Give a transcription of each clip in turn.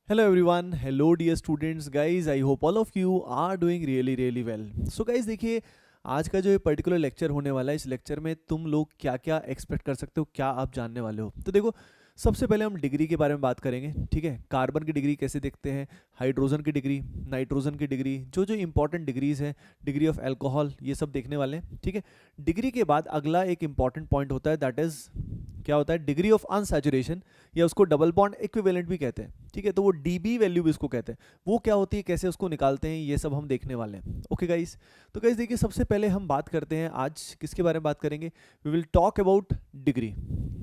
Hello everyone, hello dear students, guys. I hope all of you are doing really well. So guys देखिए, आज का जो ये particular lecture होने वाला है, इस लेक्चर में तुम लोग क्या क्या एक्सपेक्ट कर सकते हो, क्या आप जानने वाले हो। तो देखो, सबसे पहले हम डिग्री के बारे में बात करेंगे। ठीक है, कार्बन की डिग्री कैसे देखते हैं, हाइड्रोजन की डिग्री, नाइट्रोजन की डिग्री, जो जो इंपॉर्टेंट डिग्रीज हैं, डिग्री ऑफ अल्कोहल, ये सब देखने वाले हैं। ठीक है, डिग्री के बाद अगला एक इंपॉर्टेंट पॉइंट होता है, दैट इज क्या होता है, डिग्री ऑफ अनसैचुरेशन, या उसको डबल बॉन्ड इक्विवेलेंट भी कहते हैं। ठीक है, तो वो डीबी वैल्यू भी इसको कहते हैं। वो क्या होती है, कैसे उसको निकालते हैं, ये सब हम देखने वाले हैं। ओके गाइस, तो गाइस देखिए, सबसे पहले हम बात करते हैं, आज किसके बारे में बात करेंगे, we will talk about degree.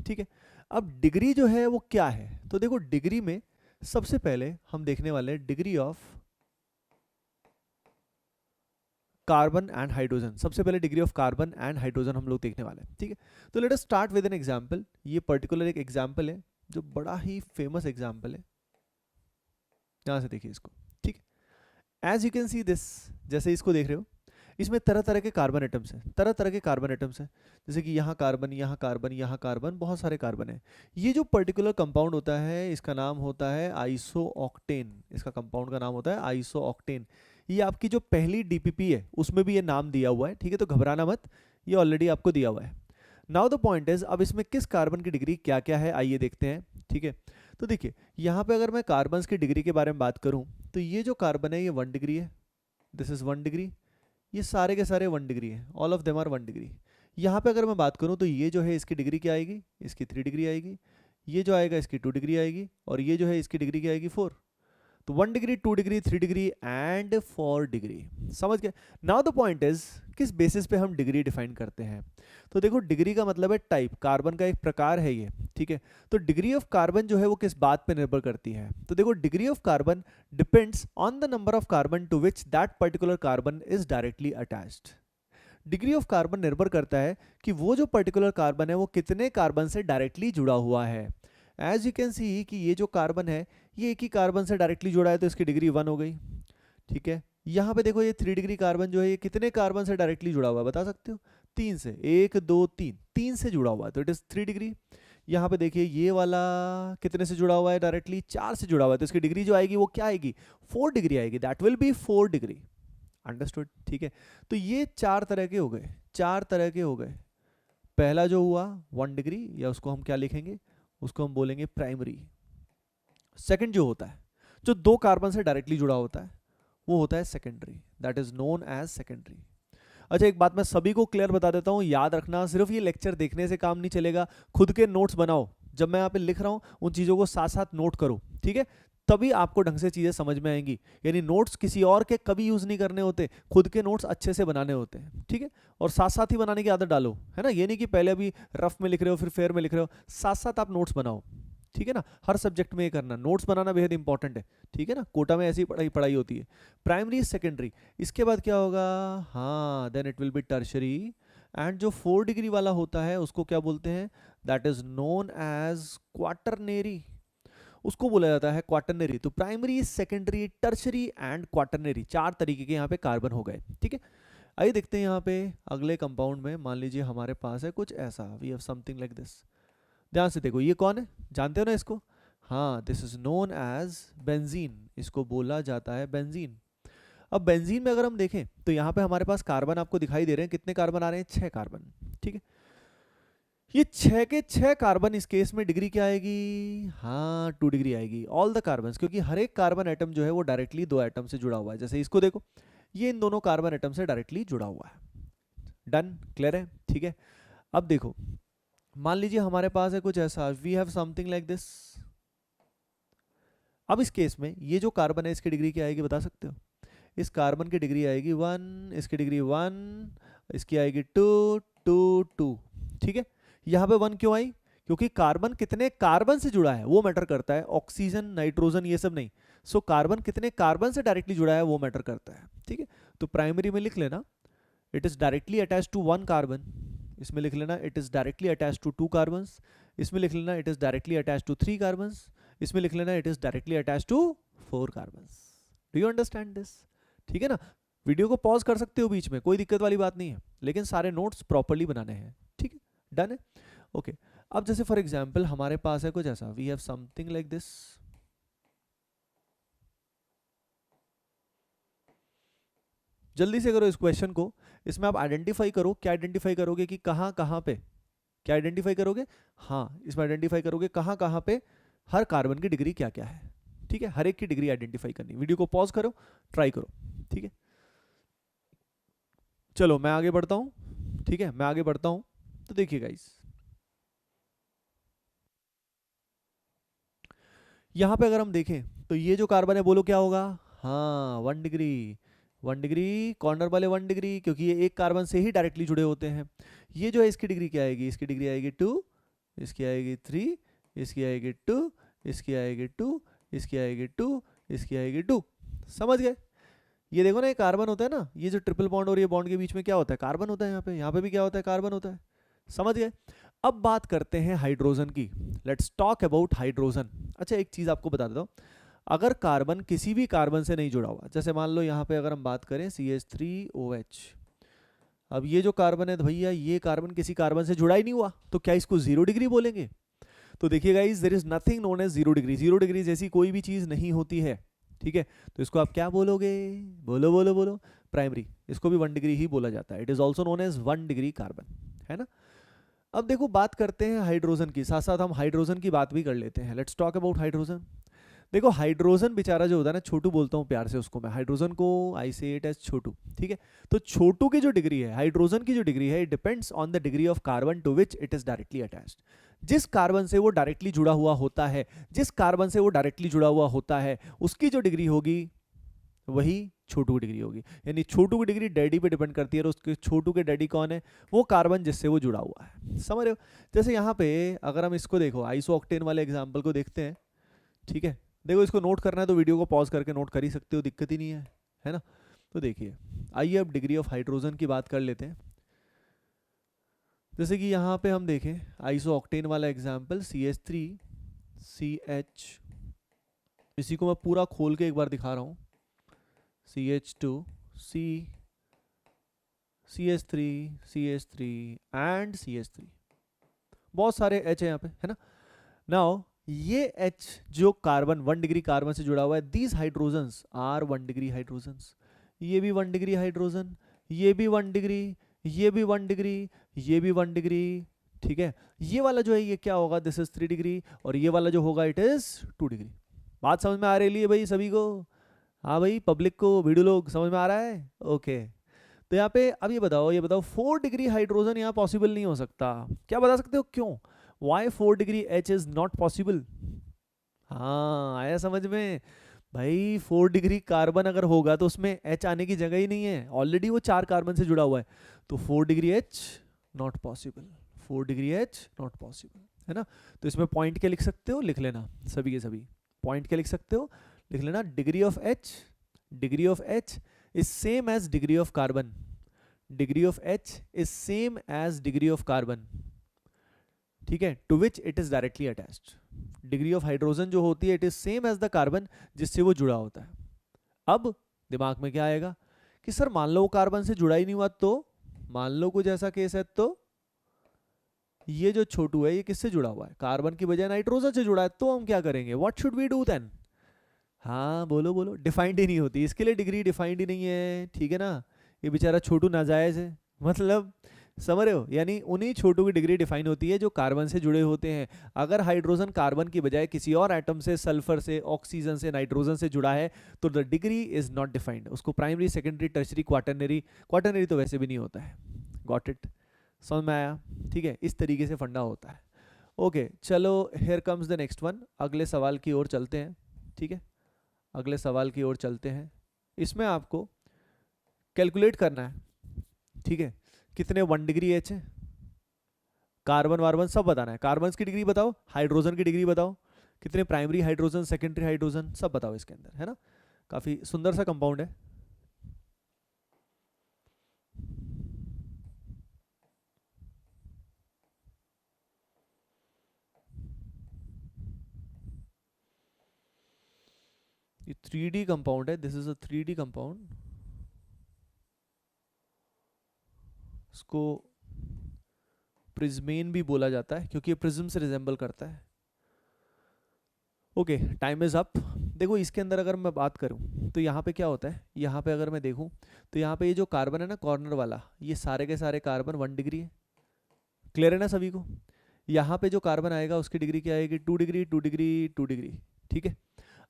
ठीक है, अब डिग्री जो है वो क्या है, तो देखो डिग्री में सबसे पहले हम देखने वाले हैं degree of carbon and hydrogen. सबसे पहले degree of carbon and hydrogen हम लोग देखने वाले हैं। ठीक है, तो let us start with an example. ये पर्टिकुलर एक एग्जांपल है जो बड़ा ही फेमस एग्जांपल है। यहां से देखिए इसको। ठीक है, as you can see this, जैसे इसको देख रहे हो, इसमें तरह तरह के कार्बन एटम्स हैं, तरह तरह के कार्बन एटम्स हैं। जैसे कि यहाँ कार्बन, यहाँ कार्बन, यहाँ कार्बन, बहुत सारे कार्बन है। ये जो पर्टिकुलर कंपाउंड होता है, इसका नाम होता है आइसो ऑक्टेन। इसका कंपाउंड का नाम होता है आइसो ऑक्टेन। ये आपकी जो पहली डीपीपी है उसमें भी ये नाम दिया हुआ है। ठीक है, तो घबराना मत, ये ऑलरेडी आपको दिया हुआ है। नाउ द पॉइंट इज, अब इसमें किस कार्बन की डिग्री क्या क्या है, आइए देखते हैं। ठीक है, तो देखिए यहाँ पे अगर मैं कार्बन की डिग्री के बारे में बात करूँ, तो ये जो कार्बन है ये 1 डिग्री है, दिस इज 1 डिग्री। ये सारे के सारे 1 डिग्री है, all of them are 1 degree. यहाँ पे अगर मैं बात करूँ तो ये जो है इसकी डिग्री क्या आएगी, इसकी 3 डिग्री आएगी। ये जो आएगा इसकी 2 डिग्री आएगी, और ये जो है इसकी डिग्री क्या आएगी, 4। तो 1 degree, 2 degree, 3 degree and 4 degree. समझ गए। नाउ द पॉइंट इज, किस बेसिस पे हम डिग्री डिफाइन करते हैं। तो देखो, डिग्री का मतलब है टाइप, कार्बन का एक प्रकार है ये। ठीक है, तो डिग्री ऑफ कार्बन जो है वो किस बात पे निर्भर करती है, तो देखो degree of carbon depends on the number of carbon to which that particular carbon is directly attached. Degree of carbon निर्भर करता है कि वो जो पर्टिकुलर कार्बन है वो कितने कार्बन से डायरेक्टली जुड़ा हुआ है। एज यू कैन सी कि ये जो कार्बन है ये एक ही कार्बन से डायरेक्टली जुड़ा है, तो इसकी डिग्री 1 हो गई। ठीक है, यहाँ पे देखो ये 3 डिग्री कार्बन जो है ये कितने कार्बन से डायरेक्टली जुड़ा हुआ है, बता सकते हो, 3 से, 1 2 3, 3 से जुड़ा हुआ है, तो इट इज 3 डिग्री। यहाँ पे देखिए ये वाला कितने से जुड़ा हुआ है, डायरेक्टली 4 से जुड़ा हुआ है, तो इसकी डिग्री जो आएगी वो क्या आएगी, 4 डिग्री आएगी, that will be 4 degree. Understood. ठीक है, तो ये 4 तरह के हो गए, 4 तरह के हो गए। पहला जो हुआ 1 डिग्री, या उसको हम क्या लिखेंगे, उसको हम बोलेंगे प्राइमरी। सेकंड जो होता है, जो 2 कार्बन से डायरेक्टली जुड़ा होता है, वो होता है secondary, that is known as secondary. अच्छा, एक बात मैं सभी को क्लियर बता देता हूँ, याद रखना, सिर्फ ये लेक्चर देखने से काम नहीं चलेगा, खुद के नोट्स बनाओ। जब मैं यहाँ पे लिख रहा हूँ उन चीज़ों को साथ साथ नोट करो। ठीक है, तभी आपको ढंग से चीज़ें समझ में आएंगी। यानी नोट्स किसी और के कभी यूज़ नहीं करने होते, खुद के नोट्स अच्छे से बनाने होते हैं। ठीक है, और साथ साथ ही बनाने की आदत डालो, है ना। ये नहीं कि पहले अभी रफ में लिख रहे हो फिर फेयर में लिख रहे हो, साथ साथ आप नोट्स बनाओ। ठीक है ना, हर सब्जेक्ट में ये करना, नोट्स बनाना बेहद इंपॉर्टेंट है। ठीक है ना, कोटा में ऐसी पढ़ाई पढ़ाई होती है। प्राइमरी, सेकेंडरी, इसके बाद क्या होगा, हाँ, then it will be tertiary. And जो 4 डिग्री वाला होता है उसको क्या बोलते हैं, that is known as quaternary, उसको बोला जाता है क्वाटरनरी। तो primary, secondary, tertiary and quaternary, 4 तरीके के यहाँ पे कार्बन हो गए। ठीक है, आइए देखते हैं यहाँ पे अगले कंपाउंड में। मान लीजिए हमारे पास है कुछ ऐसा, we have something like this. ध्यान से देखो, ये कौन है, जानते हो ना इसको, हाँ, this is known as benzene, इसको बोला जाता है बेंजीन। अब बेंजीन में अगर हम देखें तो यहाँ पे हमारे पास कार्बन आपको दिखाई दे रहे हैं, कितने कार्बन आ रहे हैं, 6 कार्बन। ठीक है, ये 6 के 6 कार्बन, इस केस में डिग्री क्या आएगी, हाँ, 2 डिग्री आएगी, ऑल द कार्बन, क्योंकि हर एक कार्बन एटम जो है वो डायरेक्टली 2 एटम से जुड़ा हुआ है। जैसे इसको देखो, ये इन दोनों कार्बन एटम से डायरेक्टली जुड़ा हुआ है। डन, क्लियर है। ठीक है, अब देखो, मान लीजिए हमारे पास है कुछ ऐसा, we have something like this. अब इस केस में ये जो कार्बन है इसकी डिग्री क्या आएगी, बता सकते हो, इस कार्बन की डिग्री आएगी 1, इसकी डिग्री 1, इसकी आएगी 2 2 2। ठीक है, यहाँ पे 1 क्यों आई, क्योंकि कार्बन कितने कार्बन से जुड़ा है वो मैटर करता है, ऑक्सीजन, नाइट्रोजन ये सब नहीं। सो कार्बन कितने कार्बन से डायरेक्टली जुड़ा है वो मैटर करता है। ठीक है, तो प्राइमरी में लिख लेना, it is directly attach to 1 carbon, इसमें लिख लेना it is directly attach to 2 carbons, इसमें लिख लेना it is directly attach to 3 carbons, इसमें लिख लेना it is directly attach to 4 carbons. Do you understand this. ठीक है ना, वीडियो को पॉज कर सकते हो बीच में, कोई दिक्कत वाली बात नहीं है, लेकिन सारे नोट्स प्रॉपर्ली बनाने हैं। ठीक है, डन है। ओके, अब जैसे फॉर एग्जांपल हमारे पास है कुछ ऐसा, we have something like this. जल्दी से करो इस क्वेश्चन को। इसमें आप आइडेंटिफाई करो, क्या आइडेंटिफाई करोगे कि कहाँ कहाँ पे, क्या आइडेंटिफाई करोगे, हाँ इसमें आइडेंटिफाई करोगे कहाँ कहाँ पे हर कार्बन की डिग्री क्या क्या है। ठीक है, हर एक की डिग्री आइडेंटिफाई करनी। वीडियो को पॉज करो, ट्राई करो। ठीक है, चलो मैं आगे बढ़ता हूँ। ठीक है, मैं आगे बढ़ता हूँ। तो देखिए गाइस, यहाँ पे अगर हम देखें तो ये जो कार्बन है बोलो क्या होगा, हाँ 1 डिग्री, 1 डिग्री, कॉर्नर वाले 1 डिग्री, क्योंकि ये एक कार्बन से ही डायरेक्टली जुड़े होते हैं। ये जो है इसकी डिग्री क्या आएगी, इसकी डिग्री आएगी 2, इसकी आएगी 3, इसकी आएगी 2, इसकी आएगी 2, इसकी आएगी 2, इसकी आएगी 2। समझ गए। ये देखो ना, ये कार्बन होता है ना, ये जो ट्रिपल बॉन्ड और ये बॉन्ड के बीच में क्या होता है, कार्बन होता है। यहाँ पे भी क्या होता है, कार्बन होता है। समझ गए। अब बात करते हैं हाइड्रोजन की। Let's talk about hydrogen. अच्छा एक चीज आपको बता देता हूँ, अगर कार्बन किसी भी कार्बन से नहीं जुड़ा हुआ, जैसे मान लो यहाँ पे अगर हम बात करें CH3OH, अब ये जो कार्बन है तो भैया ये कार्बन किसी कार्बन से जुड़ा ही नहीं हुआ, तो क्या इसको 0 डिग्री बोलेंगे। तो देखिए guys, there is nothing known as 0 degree. 0 degree जैसी कोई भी चीज नहीं होती है। ठीक है, तो इसको आप क्या बोलोगे, बोलो बोलो बोलो, प्राइमरी। इसको भी 1 डिग्री ही बोला जाता है। It is also known as 1 degree carbon, है ना। अब देखो बात करते हैं हाइड्रोजन की, साथ साथ हम हाइड्रोजन की बात भी कर लेते हैं। Let's talk about hydrogen. देखो हाइड्रोजन बेचारा जो होता है ना, छोटू बोलता हूँ प्यार से उसको मैं, हाइड्रोजन को आई से इट एज छोटू। ठीक है, तो छोटू की जो डिग्री है, हाइड्रोजन की जो डिग्री है, it depends on the degree of carbon to which it is directly attached. जिस कार्बन से वो डायरेक्टली जुड़ा हुआ होता है, जिस कार्बन से वो डायरेक्टली जुड़ा हुआ होता है, उसकी जो डिग्री होगी वही छोटू की डिग्री होगी। यानी छोटू की डिग्री डैडी पे डिपेंड करती है, और उसके छोटू के डैडी कौन है, वो कार्बन जिससे वो जुड़ा हुआ है। समझ रहे हो। जैसे यहाँ पे अगर हम इसको देखो, आइसो ऑक्टेन वाले एग्जाम्पल को देखते हैं। ठीक है, देखो इसको नोट करना है तो वीडियो को पॉज करके नोट कर ही सकते हो, दिक्कत ही नहीं है ना। तो देखिए, आइए अब डिग्री ऑफ हाइड्रोजन की बात कर लेते हैं। जैसे कि यहाँ पे हम देखें आइसो ऑक्टेन वाला एग्जाम्पल CH3CH, इसी को मैं पूरा खोल के एक बार दिखा रहा हूँ। CH2C, CH3, CH3 and CH3, बहुत सारे H है यहाँ पे, है ना। नाउ ये H जो कार्बन 1 डिग्री कार्बन से जुड़ा हुआ है, these hydrogens are 1 degree hydrogens. ये भी 1 डिग्री हाइड्रोजन, ये भी 1 डिग्री, ये भी 1 डिग्री, ये भी 1 डिग्री। ठीक है, ये वाला जो है ये क्या होगा, दिस इज 3 डिग्री, और ये वाला जो होगा इट इज 2 डिग्री। बात समझ में आ रही है भाई सभी को। हाँ भाई पब्लिक को, वीडियो लोग, समझ में आ रहा है। ओके, तो यहाँ पे अब ये बताओ 4 डिग्री हाइड्रोजन यहाँ पॉसिबल नहीं हो सकता। क्या बता सकते हो क्यों, why 4 degree H is not possible. हाँ आया समझ में। भाई 4 डिग्री कार्बन अगर होगा तो उसमें H आने की जगह ही नहीं है, ऑलरेडी वो 4 कार्बन से जुड़ा हुआ है। तो 4 degree H not possible, 4 degree H not possible, है ना। तो इसमें पॉइंट क्या लिख सकते हो, लिख लेना सभी के सभी पॉइंट क्या लिख सकते हो, लिख लेना। Degree of H is same as degree of carbon. Degree of H is same as degree of carbon. ठीक है, to which it is directly attached. Degree of hydrogen जो होती है it is same as the carbon जिससे वो जुड़ा होता है। अब दिमाग में क्या आएगा कि सर मान लो वो कार्बन से जुड़ा ही नहीं हुआ, तो मान लो कुछ ऐसा केस है, तो ये जो छोटू है ये किससे जुड़ा हुआ है, कार्बन की बजाय नाइट्रोजन से जुड़ा है, तो हम क्या करेंगे, what should we do then. हाँ बोलो बोलो, डिफाइंड ही नहीं होती, इसके लिए डिग्री डिफाइंड ही नहीं है। ठीक है ना, ये बेचारा छोटू नाजायज है, मतलब समझ रहे हो। यानी उन्हीं छोटू की डिग्री डिफाइन होती है जो कार्बन से जुड़े होते हैं। अगर हाइड्रोजन कार्बन की बजाय किसी और एटम से, सल्फर से, ऑक्सीजन से, नाइट्रोजन से जुड़ा है, तो the degree is not defined. उसको primary, secondary, tertiary, quaternary, quaternary तो वैसे भी नहीं होता है। गॉट इट, समझ में आया। ठीक है, इस तरीके से फंडा होता है। ओके चलो, here comes the next one. अगले सवाल की ओर चलते हैं। ठीक है, अगले सवाल की ओर चलते हैं। इसमें आपको कैलकुलेट करना है, ठीक है, कितने 1 डिग्री H है, कार्बन वार्बन सब बताना है। कार्बन की डिग्री बताओ, हाइड्रोजन की डिग्री बताओ, कितने प्राइमरी हाइड्रोजन, सेकेंडरी हाइड्रोजन सब बताओ इसके अंदर, है ना। काफी सुंदर सा कंपाउंड है। ये 3D कंपाउंड है, this is a 3D compound. इसको प्रिज्मेन भी बोला जाता है क्योंकि ये प्रिज्म से रिजेंबल करता है। Okay, time is up. देखो इसके अंदर अगर मैं बात करूं तो यहाँ पे क्या होता है, यहाँ पे अगर मैं देखूं तो यहाँ पे ये जो कार्बन है ना कॉर्नर वाला, ये सारे के सारे कार्बन 1 डिग्री है। क्लियर है ना सभी को? यहाँ पे जो कार्बन आएगा उसकी डिग्री क्या आएगी, 2 डिग्री 2 डिग्री 2 डिग्री। ठीक है,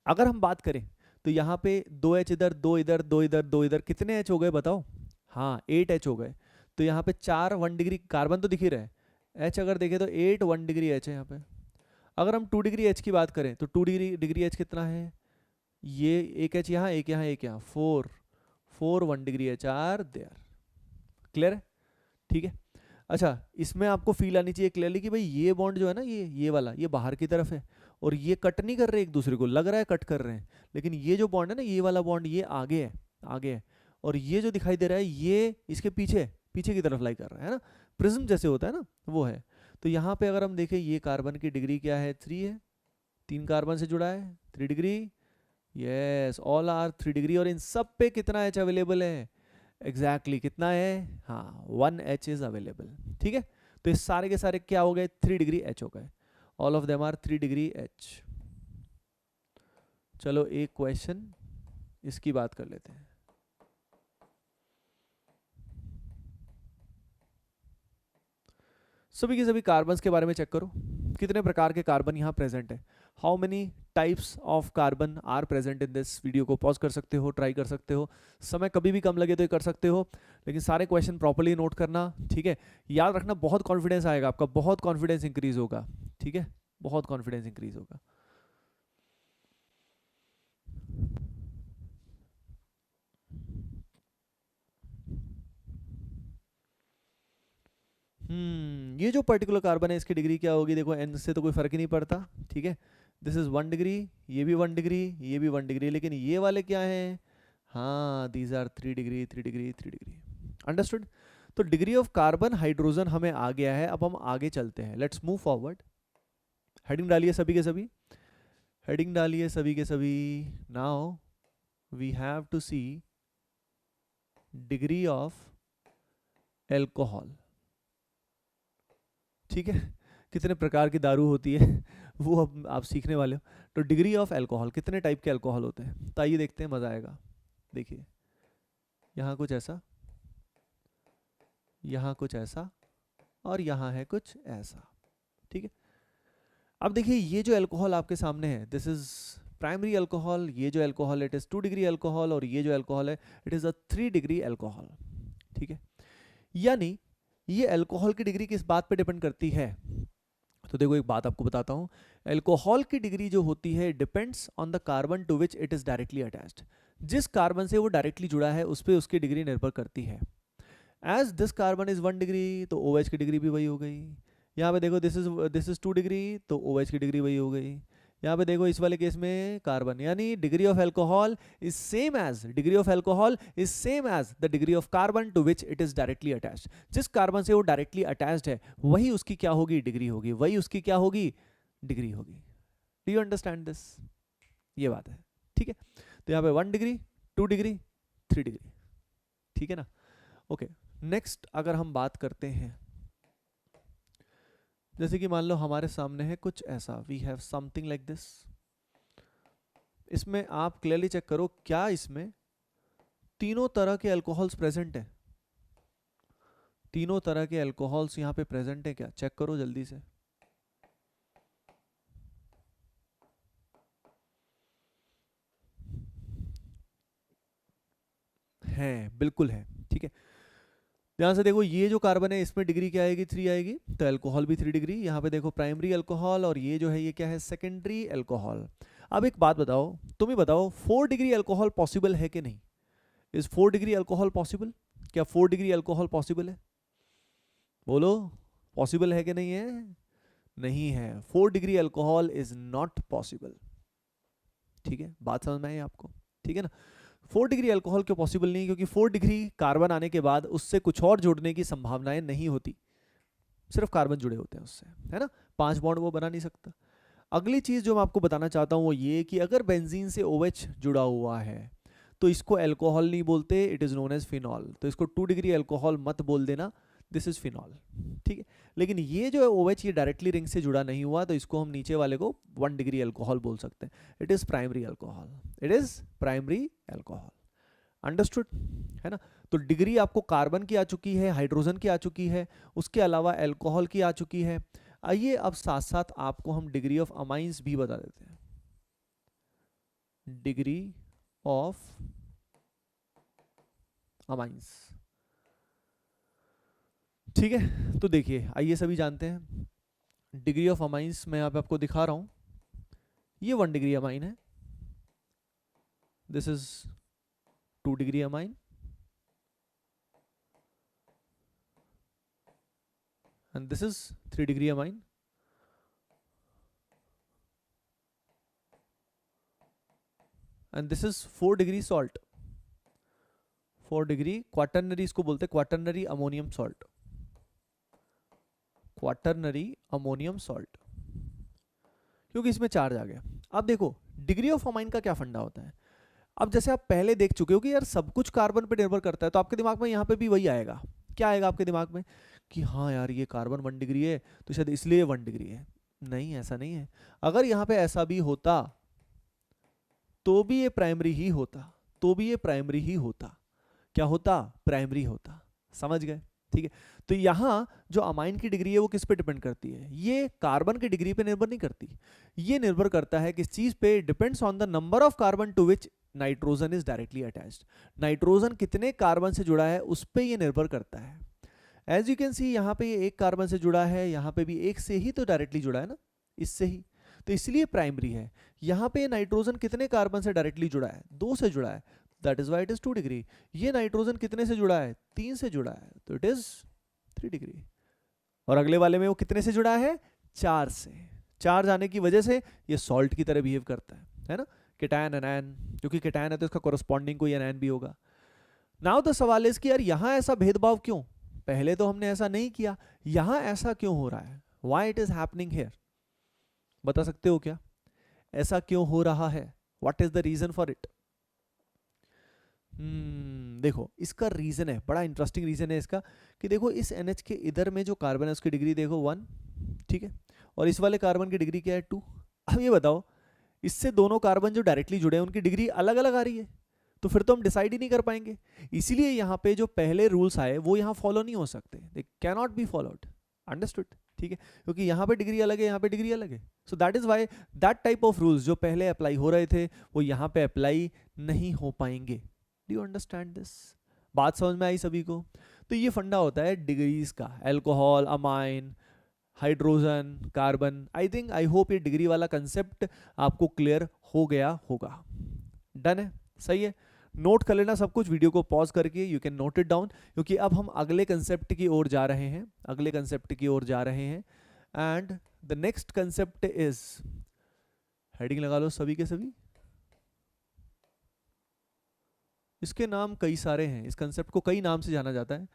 अगर हम बात करें तो यहाँ पे 2 H इधर, 2 इधर, 2 इधर, 2 इधर, कितने H हो गए बताओ? हाँ 8 H हो गए। तो यहाँ पे 4 1 डिग्री कार्बन तो दिख ही रहा है, H अगर देखें तो 8 1 डिग्री H है यहाँ पे। अगर हम 2 डिग्री H की बात करें तो 2 डिग्री H कितना है, ये एक H यहाँ, एक यहाँ, एक यहाँ, 4 1 degree H are there. Clear है? ठीक है। अच्छा, इसमें आपको फील आनी चाहिए क्लियरली कि भाई ये बॉन्ड जो है ना, ये वाला, ये बाहर की तरफ है और ये कट नहीं कर रहे एक दूसरे को, लग रहा है कट कर रहे हैं, लेकिन ये जो बॉन्ड है ना, ये वाला बॉन्ड ये आगे है, आगे है, और ये जो दिखाई दे रहा है ये इसके पीछे, पीछे की तरफ लाई कर रहा है ना, प्रिज्म जैसे होता है ना वो है। तो यहाँ पे अगर हम देखें ये कार्बन की डिग्री क्या है, 3 है, 3 कार्बन से जुड़ा है, 3 degree, yes all are 3 degree, और इन सब पे कितना H अवेलेबल है, एग्जैक्टली कितना है, हाँ 1 H इज अवेलेबल। ठीक है, तो ये सारे के सारे क्या हो गए, 3 डिग्री H हो गए, all of them are 3 degree H। चलो एक क्वेश्चन इसकी बात कर लेते हैं। सभी के सभी कार्बन्स के बारे में चेक करो, कितने प्रकार के कार्बन यहाँ प्रेजेंट है, how many types of carbon are present in this. Video को पॉज कर सकते हो, ट्राई कर सकते हो, समय कभी भी कम लगे तो ये कर सकते हो, लेकिन सारे क्वेश्चन प्रॉपर्ली नोट करना। ठीक है, याद रखना, बहुत कॉन्फिडेंस आएगा आपका, बहुत कॉन्फिडेंस इंक्रीज होगा। ठीक है, बहुत कॉन्फिडेंस इंक्रीज होगा। ये जो पर्टिकुलर कार्बन है इसकी डिग्री क्या होगी, देखो n से तो कोई फर्क ही नहीं पड़ता। ठीक है, दिस इज 1 डिग्री, ये भी 1 डिग्री, ये भी 1 डिग्री, लेकिन ये वाले क्या हैं, हाँ these are 3 degree 3 degree 3 degree. Understood? तो डिग्री ऑफ कार्बन हाइड्रोजन हमें आ गया है, अब हम आगे चलते हैं, लेट्स मूव फॉरवर्ड। हेडिंग डालिए सभी के सभी, हेडिंग डालिए सभी के सभी। Now we have to see degree of alcohol. ठीक है, कितने प्रकार की दारू होती है वो अब आप सीखने वाले हो। तो डिग्री ऑफ अल्कोहल, कितने टाइप के अल्कोहल होते हैं, तो आइए देखते हैं, मज़ा आएगा। देखिए यहाँ कुछ ऐसा, यहाँ कुछ ऐसा, और यहाँ है कुछ ऐसा। ठीक है, अब देखिए ये जो अल्कोहल आपके सामने है, दिस इज प्राइमरी अल्कोहल, ये जो alcohol it is 2 degree alcohol, और ये जो अल्कोहल है it is a 3 degree alcohol. ठीक है, यानी ये अल्कोहल की डिग्री किस बात पे डिपेंड करती है, तो देखो एक बात आपको बताता हूँ, अल्कोहल की डिग्री जो होती है depends on the carbon to which it is directly attached. जिस कार्बन से वो डायरेक्टली जुड़ा है उस पर उसकी डिग्री निर्भर करती है। As this carbon is 1 degree तो OH की डिग्री भी वही हो गई। यहाँ पे देखो दिस इज 2 डिग्री तो OH की डिग्री वही हो गई। यहाँ पे देखो इस वाले केस में कार्बन, यानी degree of alcohol is same as the degree of carbon to which it is directly attached. जिस कार्बन से वो डायरेक्टली अटैच्ड है वही उसकी क्या होगी, डिग्री होगी, वही उसकी क्या होगी, डिग्री होगी। Do you understand this? ये बात है। ठीक है, तो यहाँ पे 1 डिग्री 2 डिग्री 3 डिग्री। ठीक है ना? ओके, नेक्स्ट अगर हम बात करते हैं, जैसे कि मान लो हमारे सामने है कुछ ऐसा, we have something like this. इसमें आप क्लियरली चेक करो, क्या इसमें तीनों तरह के अल्कोहल्स प्रेजेंट है, तीनों तरह के अल्कोहल्स यहाँ पे प्रेजेंट है क्या, चेक करो जल्दी से। है, बिल्कुल है। ठीक है, ध्यान से देखो, ये जो कार्बन है इसमें डिग्री क्या आएगी, 3 आएगी, तो अल्कोहल भी 3 डिग्री। यहाँ पे देखो प्राइमरी अल्कोहल, और ये जो है ये क्या है, सेकेंडरी अल्कोहल। अब एक बात बताओ, तुम ही बताओ, 4 डिग्री अल्कोहल पॉसिबल है कि नहीं? Is 4 degree alcohol possible? क्या 4 डिग्री अल्कोहल पॉसिबल है? बोलो, पॉसिबल है कि नहीं है? नहीं है, 4 degree alcohol is not possible. ठीक है, बात समझ में आई आपको? ठीक है ना, 4 डिग्री अल्कोहल क्यों पॉसिबल नहीं? क्योंकि 4 डिग्री कार्बन आने के बाद उससे कुछ और जुड़ने की संभावनाएं नहीं होती, सिर्फ कार्बन जुड़े होते हैं उससे, है ना, 5 बॉन्ड वो बना नहीं सकता। अगली चीज जो मैं आपको बताना चाहता हूं वो ये कि अगर बेंजीन से OH जुड़ा हुआ है तो इसको अल्कोहल नहीं बोलते, it is known as phenol. तो इसको 2 डिग्री अल्कोहल मत बोल देना, दिस इज फिनॉल, ठीक है। लेकिन ये जो है OH ये डायरेक्टली रिंग से जुड़ा नहीं हुआ, तो इसको हम नीचे वाले को 1 डिग्री अल्कोहल बोल सकते हैं। It is primary alcohol, it is primary alcohol, understood है ना। तो डिग्री आपको कार्बन की आ चुकी है, हाइड्रोजन की आ चुकी है, उसके अलावा अल्कोहल की आ चुकी है। आइए अब साथ साथ आपको हम डिग्री ऑफ अमाइंस भी बता देते हैं। डिग्री ऑफ अमाइंस, ठीक है। तो देखिए आइए सभी जानते हैं डिग्री ऑफ अमाइंस मैं यहाँ पे आपको दिखा रहा हूं। ये 1 डिग्री अमाइन है, this is 2 degree amine, and this is 3 degree amine, and this is 4 degree salt, 4 degree quaternary इसको बोलते हैं, quaternary ammonium salt, quaternary ammonium salt, क्योंकि इसमें चार्ज आ गया। अब देखो डिग्री ऑफ अमाइन का क्या फंडा होता है। अब जैसे आप पहले देख चुके हो कि यार सब कुछ कार्बन पे निर्भर करता है, तो आपके दिमाग में यहाँ पे भी वही आएगा। क्या आएगा आपके दिमाग में कि हाँ यार ये कार्बन 1 डिग्री है तो शायद इसलिए 1 डिग्री है। नहीं, ऐसा नहीं है। अगर यहाँ पे ऐसा भी होता तो भी ये प्राइमरी ही होता, तो भी ये प्राइमरी ही होता। क्या होता? प्राइमरी होता। समझ गए? ठीक है। तो यहाँ जो अमाइन की डिग्री है वो किस पे डिपेंड करती है? ये कार्बन की डिग्री पे निर्भर नहीं करती, ये निर्भर करता है किस चीज पे? Depends on the number of carbon to which nitrogen is directly attached. Nitrogen कितने कार्बन से जुड़ा है उस पे ये निर्भर करता है। एज यू कैन सी यहाँ पे ये 1 कार्बन से जुड़ा है, यहाँ पे भी 1 से ही तो डायरेक्टली जुड़ा है ना, इससे ही, तो इसलिए प्राइमरी है। यहाँ पे नाइट्रोजन कितने कार्बन से डायरेक्टली जुड़ा है? 2 से जुड़ा है, that is why it is 2 degree. ये नाइट्रोजन कितने से जुड़ा है? 3 से जुड़ा है, तो इट इज 3 डिग्री। और अगले वाले में वो कितने से जुड़ा है? 4 से। 4 जाने की वजह से ये सॉल्ट की तरह बिहेव करता है ना, केटायन एनायन, क्योंकि केटायन है तो इसका कोरस्पॉन्डिंग कोई एनायन भी होगा। नाउ द सवाल इज कि यार यहाँ ऐसा भेदभाव क्यों? पहले तो हमने ऐसा नहीं किया, यहाँ ऐसा क्यों हो रहा है? Why it is happening here? बता सकते हो क्या ऐसा क्यों हो रहा है? What is the reason for it? देखो इसका रीजन है, बड़ा इंटरेस्टिंग रीजन है इसका, कि देखो इस NH के इधर में जो कार्बन है उसकी डिग्री देखो 1, ठीक है, और इस वाले कार्बन की डिग्री क्या है? 2। अब ये बताओ इससे दोनों कार्बन जो डायरेक्टली जुड़े हैं उनकी डिग्री अलग अलग आ रही है, तो फिर तो हम डिसाइड ही नहीं कर पाएंगे। इसीलिए यहाँ पे जो पहले रूल्स आए वो यहाँ फॉलो नहीं हो सकते, they can not be followed, understood, ठीक है, क्योंकि यहाँ पे डिग्री अलग है, यहाँ पे डिग्री अलग है। So that is why that type of rules जो पहले अप्लाई हो रहे थे वो यहाँ पे अप्लाई नहीं हो पाएंगे। Do you understand this? बात समझ में आई सभी को? तो ये फंडा होता है डिग्रीज का, alcohol, amine, hydrogen, carbon. I think, I hope ये डिग्री वाला कंसेप्ट आपको क्लियर हो गया होगा। डन है? सही है। नोट कर लेना सब कुछ, वीडियो को पॉज करके you can note it down, क्योंकि अब हम अगले कंसेप्ट की ओर जा रहे हैं, अगले कंसेप्ट की ओर जा रहे हैं। And the next concept is, heading लगा लो सभी के सभी, इसके नाम कई सारे हैं, इस कंसेप्ट को कई नाम से जाना जाता है।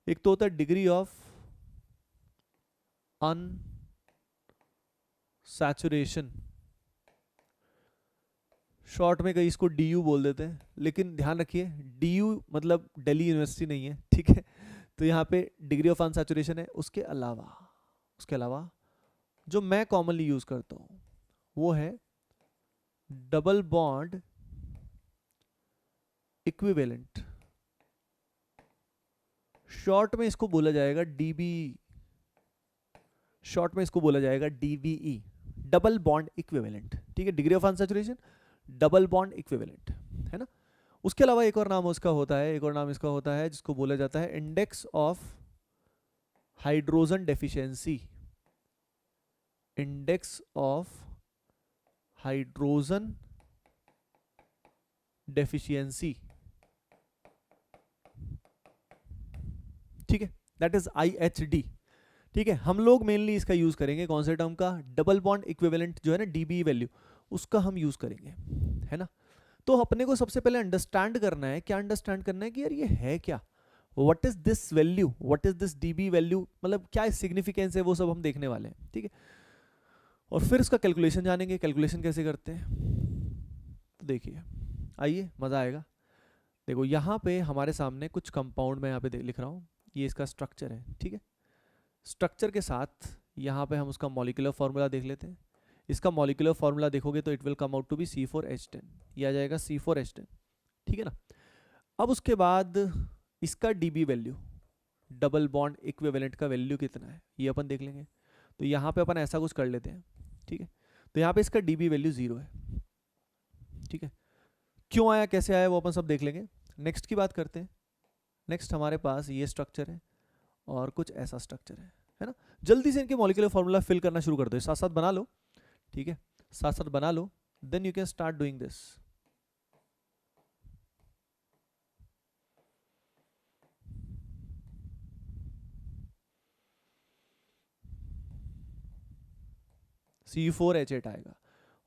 एक तो होता है डिग्री ऑफ अनसैचुरेशन, शॉर्ट में कई इसको DU बोल देते हैं, लेकिन ध्यान रखिए DU मतलब दिल्ली यूनिवर्सिटी नहीं है, ठीक है। तो यहाँ पे डिग्री ऑफ अनसैचुरेशन है। उसके अलावा जो मैं कॉमनली यूज करता हूँ वो है डबल बॉन्ड इक्विवेलेंट, शॉर्ट में इसको बोला जाएगा DB, शॉर्ट में इसको बोला जाएगा DBE, डबल बॉन्ड इक्विवेलेंट, ठीक है। Degree of unsaturation, double bond equivalent, है ना। उसके अलावा एक और नाम उसका होता है, एक और नाम इसका होता है जिसको बोला जाता है index of hydrogen deficiency, index of hydrogen deficiency, ठीक है, दैट इज IHD, ठीक है। हम लोग मेनली इसका यूज करेंगे कौन से टर्म का? डबल बॉन्ड इक्विवेलेंट जो है ना, DBE वैल्यू, उसका हम यूज करेंगे, है ना। तो अपने को सबसे पहले अंडरस्टैंड करना है, क्या अंडरस्टैंड करना है कि यार ये है क्या, what is this value, what is this DB value, मतलब क्या सिग्निफिकेंस है, वो सब हम देखने वाले हैं, ठीक है। और फिर इसका कैलकुलेशन जानेंगे, कैलकुलेशन कैसे करते हैं। तो देखिए, आइए मजा आएगा। देखो यहाँ पे हमारे सामने कुछ कंपाउंड मैं यहाँ पे लिख रहा हूँ, ये इसका स्ट्रक्चर है, ठीक है। स्ट्रक्चर के साथ यहाँ पे हम उसका मॉलिक्यूलर फॉर्मूला देख लेते हैं। इसका मॉलिक्यूलर फॉर्मूला देखोगे तो it will come out to be C4H10, ये आ जाएगा C4H10, ठीक है ना। अब उसके बाद इसका dB value, double bond equivalent का वैल्यू कितना है ये अपन देख लेंगे। तो यहाँ पे अपन ऐसा कुछ कर लेते हैं, ठीक है। तो यहाँ पे इसका डीबी वैल्यू 0 है, ठीक है। क्यों आया, कैसे आया, वो अपन सब देख लेंगे। नेक्स्ट की बात करते हैं। नेक्स्ट हमारे पास ये स्ट्रक्चर है और कुछ ऐसा स्ट्रक्चर है ना। जल्दी से इनके मॉलिक्यूलर फॉर्मूला फिल करना शुरू कर दो, साथ साथ बना लो, ठीक है, साथ साथ बना लो, then you can start doing this. C4H8 आएगा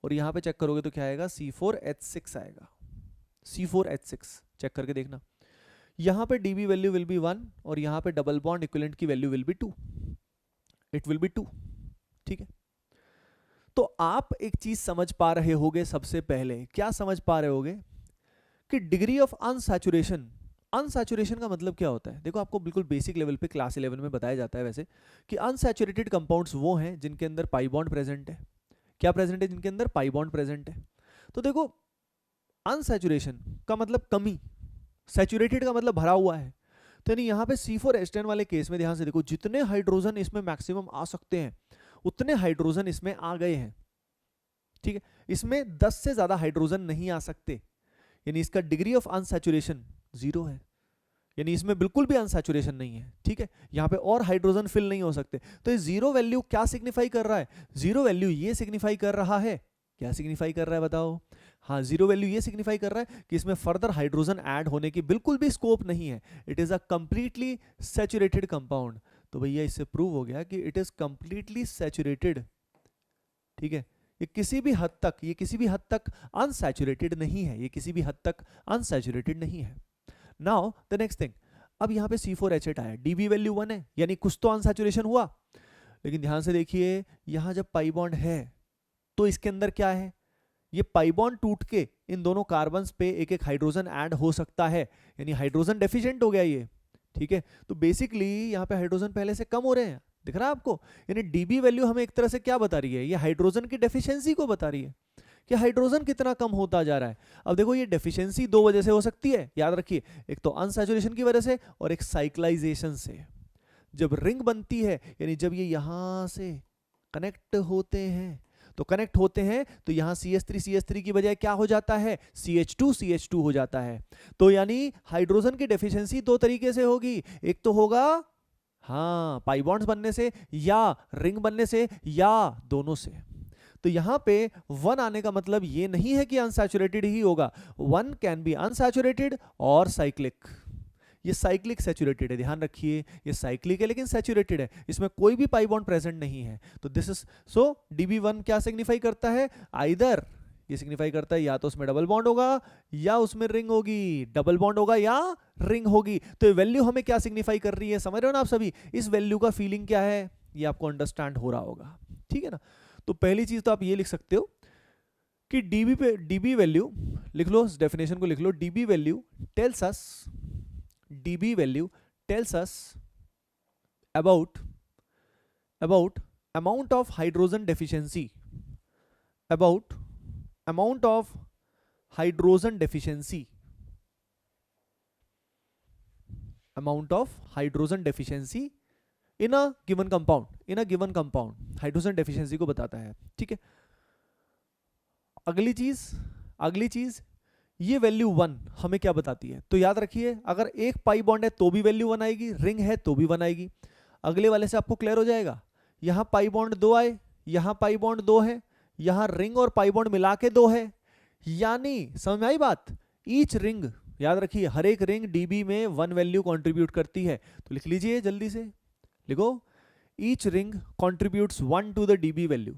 और यहाँ पे चेक करोगे तो क्या आएगा, C4H6 आएगा। C4H6 चेक करके देखना। यहाँ पे डीबी वैल्यू विल बी 1 और यहाँ पे डबल बॉन्ड इक्विवेलेंट की value will B 2, it will B 2, ठीक है। तो आप एक चीज समझ पा रहे होगे, सबसे पहले क्या समझ पा रहे होगे कि डिग्री ऑफ अनसैचुरेशन, अनसैचुरेशन का मतलब क्या होता है। देखो आपको बिल्कुल बेसिक लेवल पे क्लास 11 में बताया जाता है वैसे कि अनसैचुरेटेड कंपाउंड्स वो हैं जिनके अंदर पाई बॉन्ड प्रेजेंट है। क्या प्रेजेंट है, जिनके अंदर पाई बॉन्ड प्रेजेंट है। तो देखो अनसैचुरेशन का मतलब कमी, सैचुरेटेड का मतलब भरा हुआ है। तो यानी यहाँ पे C4H10 वाले केस में ध्यान से देखो, जितने हाइड्रोजन इसमें मैक्सिमम आ सकते हैं उतने हाइड्रोजन इसमें आ गए हैं, ठीक है। इसमें 10 से ज्यादा हाइड्रोजन नहीं आ सकते, यानी इसका डिग्री ऑफ अनसैचुरेशन 0 है, यानी इसमें बिल्कुल भी अनसैचुरेशन नहीं है, ठीक है। यहाँ पे और हाइड्रोजन फिल नहीं हो सकते। तो ये 0 वैल्यू क्या सिग्निफाई कर रहा है, 0 वैल्यू ये सिग्निफाई कर रहा है, क्या सिग्निफाई कर रहा है बताओ। हाँ, 0 वैल्यू ये सिग्निफाई कर रहा है कि इसमें फर्दर हाइड्रोजन ऐड होने की बिल्कुल भी स्कोप नहीं है। It is a completely saturated compound. तो भैया इससे प्रूव हो गया कि इट इज कंप्लीटली सैचुरेटेड, ठीक है। ये किसी भी हद तक अनसैचुरेटेड नहीं है, ये किसी भी हद तक अनसैचुरेटेड नहीं है। नाउ द नेक्स्ट थिंग, अब यहाँ पे C4H8 आया, डीबी वैल्यू 1 है, यानी कुछ तो अनसैचुरेशन हुआ। लेकिन ध्यान से देखिए, यहाँ जब पाई बॉन्ड है तो इसके अंदर क्या है, ये पाई बॉन्ड टूट के इन दोनों कार्बन्स पे एक एक हाइड्रोजन ऐड हो सकता है, यानी हाइड्रोजन डेफिशिएंट हो गया ये, ठीक है। तो बेसिकली यहाँ पे हाइड्रोजन पहले से कम हो रहे हैं, दिख रहा है आपको। यानी डीबी वैल्यू हमें एक तरह से क्या बता रही है, ये हाइड्रोजन की डेफिशिएंसी को बता रही है कि हाइड्रोजन कितना कम होता जा रहा है। अब देखो ये डेफिशिएंसी दो वजह से हो सकती है, याद रखिए, एक तो अनसैचुरेशन की वजह से और एक साइक्लाइजेशन से। जब रिंग बनती है, यानी जब ये यहां से कनेक्ट होते हैं, तो कनेक्ट होते हैं तो यहां CH3 की बजाय क्या हो जाता है, CH2 हो जाता है। तो यानी हाइड्रोजन की डेफिशिएंसी दो तरीके से होगी, एक तो होगा हाँ पाई बॉन्ड्स बनने से, या रिंग बनने से, या दोनों से। तो यहां पे 1 आने का मतलब ये नहीं है कि अनसैचुरेटेड ही होगा, 1 कैन बी अनसैचुरेटेड और साइक्लिक। ये साइक्लिक सैचुरेटेड है, ध्यान रखिए, ये साइक्लिक है लेकिन सैचुरेटेड है, इसमें कोई भी पाई बॉन्ड प्रेजेंट नहीं है। तो दिस इज सो DB1 क्या सिग्निफाई करता है, आइदर ये सिग्निफाई करता है या तो उसमें डबल बॉन्ड होगा या उसमें रिंग होगी, डबल बॉन्ड होगा या रिंग होगी। तो ये वैल्यू हमें क्या सिग्निफाई कर रही है, समझ रहे हो ना आप सभी। इस वैल्यू का फीलिंग क्या है ये आपको अंडरस्टैंड हो रहा होगा, ठीक है ना। तो पहली चीज तो आप ये लिख सकते हो कि डीबी वैल्यू लिख लो, इस डेफिनेशन को लिख लो, DB value tells us about amount of hydrogen deficiency, about amount of hydrogen deficiency, amount of hydrogen deficiency in a given compound, hydrogen deficiency को बताता है, ठीक है। अगली चीज ये वैल्यू 1 हमें क्या बताती है, तो याद रखिए अगर एक पाई बॉन्ड है तो भी वैल्यू 1 आएगी, रिंग है तो भी 1 आएगी। अगले वाले से आपको क्लियर हो जाएगा, यहां पाई बॉन्ड 2 आए, यहां पाई बॉन्ड 2 है, यहां रिंग और पाई बॉन्ड मिला के 2 है, यानी समझ में आई बात। ईच रिंग, याद रखिए हर एक रिंग डीबी में 1 वैल्यू कंट्रीब्यूट करती है। तो लिख लीजिए जल्दी से, लिखो each ring contributes 1 to the DB value,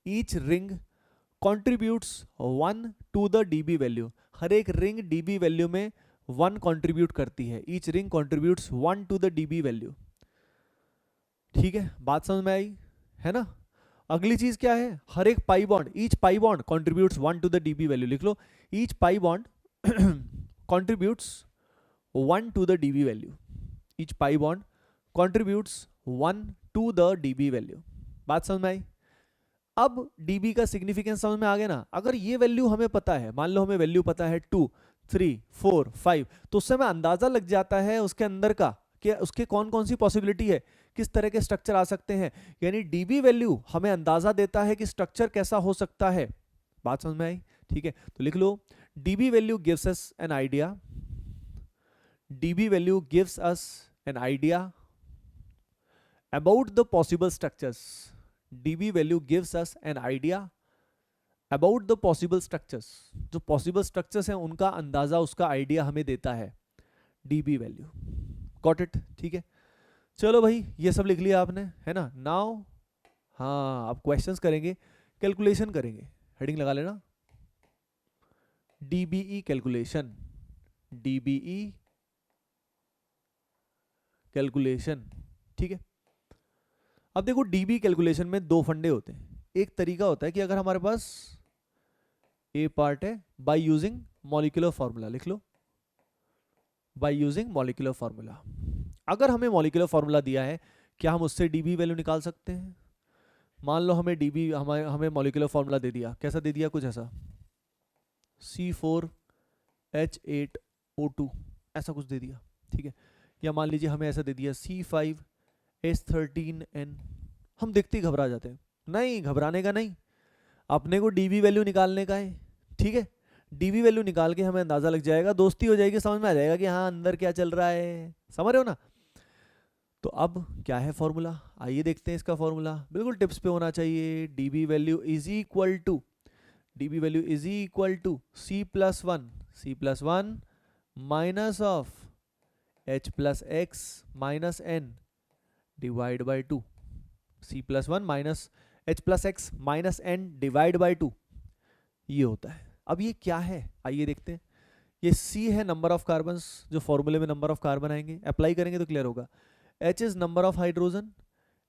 each ring contributes 1 to the DB value. हर एक रिंग डीबी वैल्यू में 1 कंट्रीब्यूट करती है, each ring contributes 1 to the DB value, ठीक है। बात समझ में आई है ना। अगली चीज क्या है, हर एक pi bond, each pi bond contributes 1 to the DB value, लिख लो each pi bond contributes 1 to the DB value, each pi bond contributes 1 to the DB value. बात समझ में आई? अब डीबी का सिग्निफिकेंस समझ में आ गया ना। अगर ये वैल्यू हमें पता है, मान लो हमें वैल्यू पता है 2, 3, 4, 5, तो उससे हमें अंदाजा लग जाता है उसके अंदर का कि उसके कौन कौन सी पॉसिबिलिटी है, किस तरह के स्ट्रक्चर आ सकते हैं। यानी डीबी वैल्यू हमें अंदाजा देता है कि स्ट्रक्चर कैसा हो सकता है। बात समझ में आई? ठीक है, तो लिख लो DB value gives us an idea, DB value gives us an idea about the possible structures. db value gives us an idea about the possible structures. जो possible structures हैं उनका अंदाजा, उसका आइडिया हमें देता है db value. Got it? ठीक है, चलो भाई ये सब लिख लिया आपने, है ना। नाउ हाँ, अब क्वेश्चंस करेंगे, कैलकुलेशन करेंगे। हेडिंग लगा लेना, डीबीई कैलकुलेशन, डीबीई कैलकुलेशन। ठीक है, अब देखो डीबी कैलकुलेशन में दो फंडे होते हैं। एक तरीका होता है कि अगर हमारे पास ए पार्ट है, बाय यूजिंग मॉलिक्यूलर फार्मूला, लिख लो बाय यूजिंग मॉलिक्यूलर फार्मूला। अगर हमें मॉलिक्यूलर फार्मूला दिया है, क्या हम उससे डीबी वैल्यू निकाल सकते हैं? मान लो हमें डीबी, हमें मॉलिक्यूलर फार्मूला दे दिया, कैसा दे दिया, कुछ ऐसा C4H8O2 ऐसा कुछ दे दिया। ठीक है, या मान लीजिए हमें ऐसा दे दिया C5H13N। हम देखते ही घबरा जाते हैं। नहीं, घबराने का नहीं, अपने को डीबी वैल्यू निकालने का है। ठीक है, डीबी वैल्यू निकाल के हमें अंदाजा लग जाएगा, दोस्ती हो जाएगी, समझ में आ जाएगा कि हाँ अंदर क्या चल रहा है। समझ रहे हो ना। तो अब क्या है फॉर्मूला, आइए देखते हैं इसका फॉर्मूला। बिल्कुल टिप्स पे होना चाहिए। DB value is equal to, DB value is equal to C+1 minus of H+X minus N divide by 2। C+1 minus H+X minus N divide by 2, ये होता है। अब ये क्या है, आइए देखते हैं। ये C है नंबर ऑफ कार्बन, जो फॉर्मूले में नंबर ऑफ कार्बन आएंगे, अप्लाई करेंगे तो क्लियर होगा। H is number of hydrogen,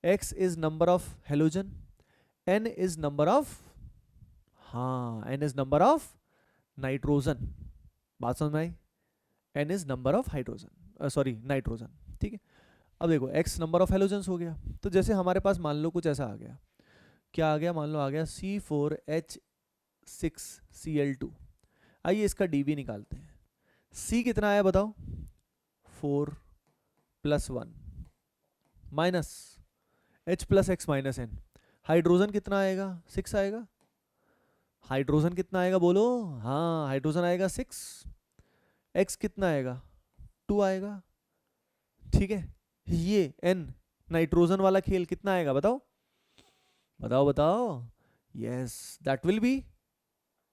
X is number of halogen, N is number of, हाँ N is number of nitrogen. बात समझ में आई? N is number of hydrogen, sorry nitrogen. ठीक है, अब देखो X नंबर ऑफ हेलोजन्स हो गया। तो जैसे हमारे पास मान लो कुछ ऐसा आ गया, क्या आ गया, मान लो आ गया C4H6Cl2। आइए इसका डीबी निकालते हैं। C कितना आया बताओ, 4+1 minus H+X minus N। Hydrogen कितना आएगा, 6 आएगा। हाइड्रोजन कितना आएगा बोलो, हाँ हाइड्रोजन आएगा 6। X कितना आएगा, 2 आएगा। ठीक है, ये N नाइट्रोजन वाला खेल कितना आएगा बताओ, बताओ बताओ। यस, दैट विल बी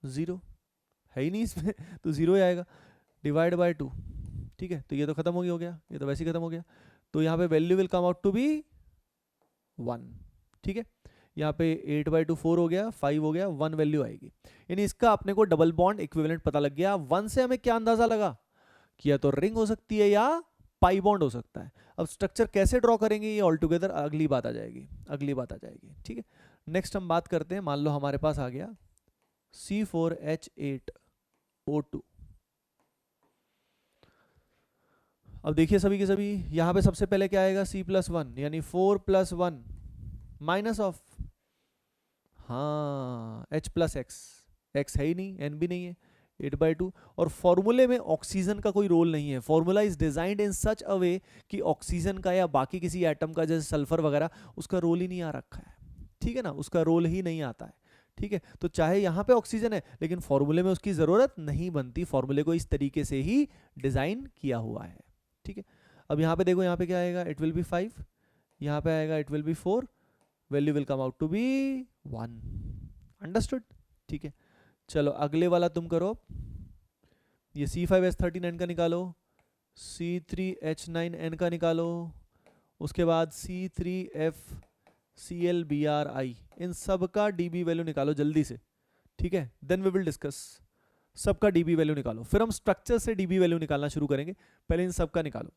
0, है ही नहीं इसमें तो 0 ही आएगा, डिवाइड बाय 2। ठीक है, तो ये तो खत्म हो गया, ये तो वैसे ही खत्म हो गया। तो यहाँ पे value will come out to be 1। ठीक है, यहाँ पे 8/2 4 हो गया, 5 हो गया, 1 वैल्यू आएगी। यानी इसका अपने को डबल बॉन्ड इक्विवेलेंट पता लग गया। 1 से हमें क्या अंदाजा लगा कि या तो रिंग हो सकती है या पाई बॉन्ड हो सकता है। अब स्ट्रक्चर कैसे ड्रॉ करेंगे ये ऑल टुगेदर अगली बात आ जाएगी, अगली बात आ जाएगी। ठीक है, नेक्स्ट हम बात करते हैं। मान लो हमारे पास आ गया C4H8O2। अब देखिए सभी के सभी, यहाँ पे सबसे पहले क्या आएगा, C+1 यानी 4+1 माइनस ऑफ, हाँ H+X, X है ही नहीं, N भी नहीं है, 8/2। और फॉर्मूले में ऑक्सीजन का कोई रोल नहीं है। फॉर्मूला इज डिजाइंड इन सच अ वे कि ऑक्सीजन का या बाकी किसी एटम का जैसे सल्फर वगैरह, उसका रोल ही नहीं आ रखा है। ठीक है ना, उसका रोल ही नहीं आता है। ठीक है, तो चाहे यहाँ पे ऑक्सीजन है लेकिन फॉर्मूले में उसकी जरूरत नहीं बनती। फॉर्मूले को इस तरीके से ही डिजाइन किया हुआ है। ठीक है, अब यहाँ पे देखो, यहाँ पे क्या आएगा, इट विल बी 5, यहाँ पे आएगा it will be 4, value will come out to be 1। Understood? ठीक है, चलो अगले वाला तुम करो। ये C5H13N का निकालो, C3H9N का निकालो, उसके बाद C3FClBrI, इन सब का डीबी वैल्यू निकालो जल्दी से। ठीक है, देन वी विल डिस्कस। सबका डीबी वैल्यू निकालो, फिर हम स्ट्रक्चर से डीबी वैल्यू निकालना शुरू करेंगे। पहले इन सब का निकालो।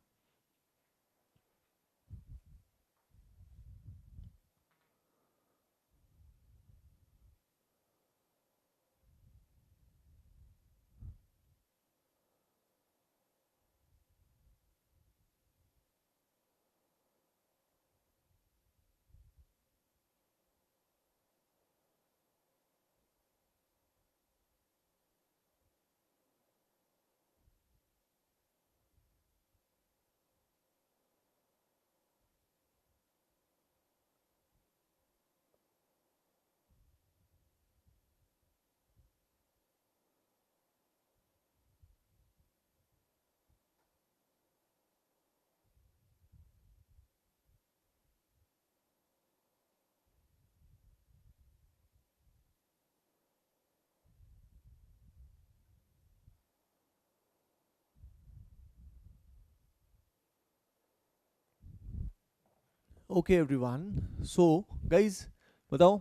ओके एवरीवन, सो गाइज बताओ,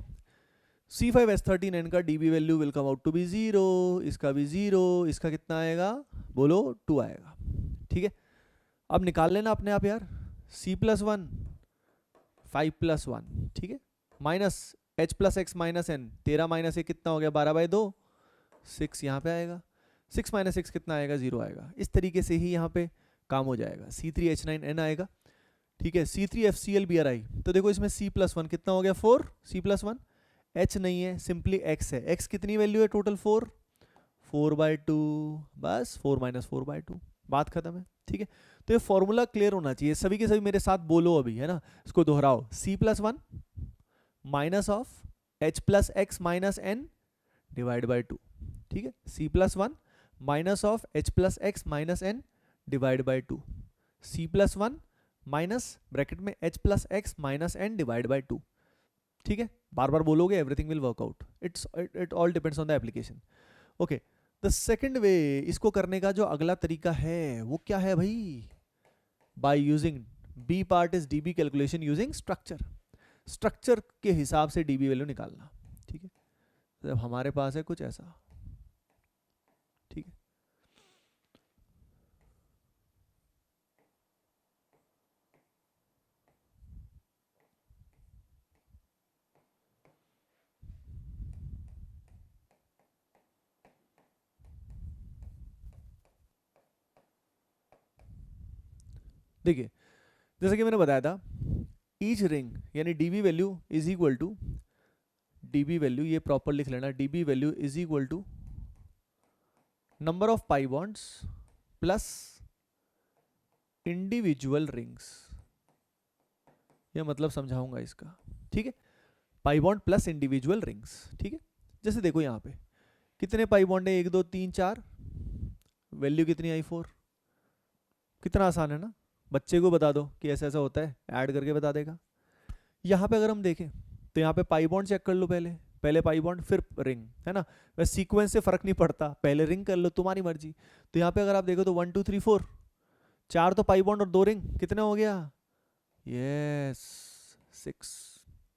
C5H13N का DB value will come out to be 0, इसका भी 0, इसका कितना आएगा बोलो 2 आएगा। ठीक है, अब निकाल लेना अपने आप यार, C+1 5+1, ठीक है, माइनस H+X-N, 13 माइनस 1 कितना हो गया 12/2, 6 यहाँ पे आएगा, 6 माइनस 6 कितना आएगा 0 आएगा। इस तरीके से ही यहाँ पे काम हो जाएगा। C3H9N आएगा, ठीक है, C3FClBri, तो देखो इसमें C+1 कितना हो गया 4, C+1 H नहीं है, सिंपली X है, X कितनी वैल्यू है टोटल 4, 4/2, बस 4 माइनस 4/2, बात खत्म है। ठीक है, तो ये फॉर्मूला क्लियर होना चाहिए, सभी के सभी मेरे साथ बोलो अभी, है ना, इसको दोहराओ, C+1 minus of H+X-N divide by 2, ठीक है, C+1 minus of H+X-N divide by 2, C+1 minus bracket में H+X-N डिवाइड बाई 2, ठीक है, बार बार बोलोगे everything will work out, it all depends on the application. Okay, the second वे, इसको करने का जो अगला तरीका है वो क्या है भाई, by using B part is DB calculation using structure, structure के हिसाब से डीबी वैल्यू निकालना। ठीक है, तो हमारे पास है कुछ ऐसा, ठीक है, देखिए जैसे कि मैंने बताया था, ईच रिंग यानी DB value is equal to, DB value ये प्रॉपर लिख लेना, DB value is equal to number of pi bonds plus individual rings, ये मतलब समझाऊंगा इसका। ठीक है, pi bond plus individual rings. ठीक है, जैसे देखो यहाँ पे कितने पाई बॉन्ड है, 1 2 3 4, वैल्यू कितनी आई 4, कितना आसान है ना, बच्चे को बता दो कि ऐसा ऐसा होता है, ऐड करके बता देगा। यहाँ पे अगर हम देखें तो यहाँ पे पाई बॉन्ड चेक कर लो, पहले पहले पाई बॉन्ड फिर रिंग, है ना, वैसे सीक्वेंस से फर्क नहीं पड़ता, पहले रिंग कर लो तुम्हारी मर्जी। तो यहाँ पे अगर आप देखो तो 1 2 3 4, 4 तो पाई बॉन्ड और 2 रिंग, कितने हो गया, यस 6,